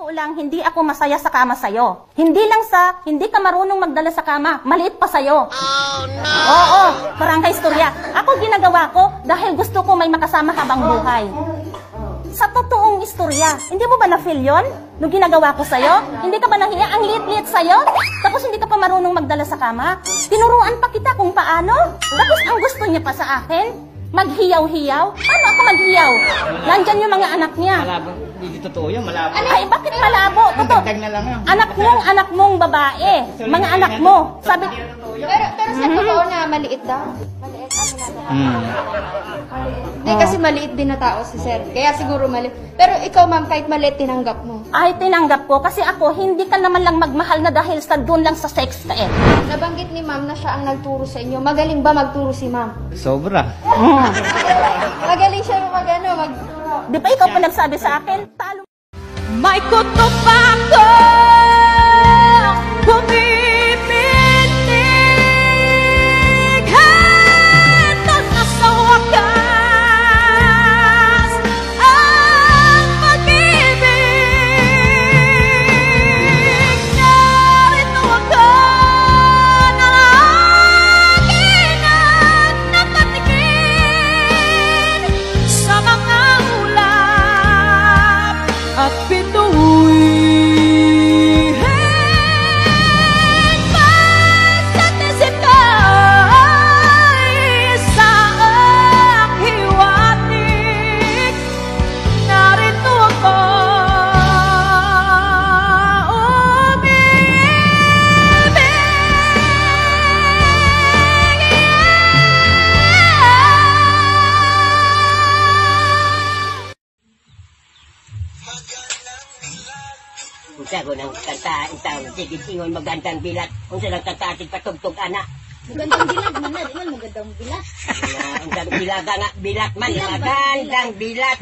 lang, hindi ako masaya sa kama sa'yo. Hindi lang sa, hindi ka marunong magdala sa kama, maliit pa sa'yo. Oh, no! Oo, barangay istorya. Ako ginagawa ko dahil gusto ko may makasama habang buhay. Sa totoong istorya, hindi mo ba na-feel yun? Nung ginagawa ko sa'yo? Hindi ka ba nahiya? Ang liit-liit sa'yo? Tapos hindi ka pa marunong magdala sa kama? Tinuruan pa kita kung paano? Tapos ang gusto niya pa sa akin? Maghiyaw-hiyaw? Ano ako maghiyaw? Nandyan yung mga anak niya. Malabo. Hindi totoo yun, malabo. Ay, bakit malabo? Totoo. Dagdag na lang yan. Anak mong babae. Mga anak mo. Sabi, Pero sa totoo na maliit daw. Maliit, ano na daw. Hindi, kasi maliit din na tao si Sir. Kaya siguro maliit. Pero ikaw, ma'am, kahit maliit, tinanggap mo. ay, tinanggap ko. Kasi ako, hindi ka naman lang magmahal na dahil sa doon lang sa sex ka eh. Nabanggit ni ma'am na siya ang nagturo sa inyo. Magaling ba magturo si ma'am? Sobra. Magaling siya mag-ano, Di ba ikaw pa nagsabi sa akin? Talo. May kutob ako pumiminig hanggang nasa wakas ang pag-ibig. Narito ako na akin at nakatingin sa mga ulap at bituin. Basta tisipay sa hiwatig. Narito ako Unsa ko nang kanta itaw sige singon magandang bilat unsa lang kanta patugtog ana Magandang bilat man na, di man magandang bilat. unsa bilaga nga bilat man magandang bilat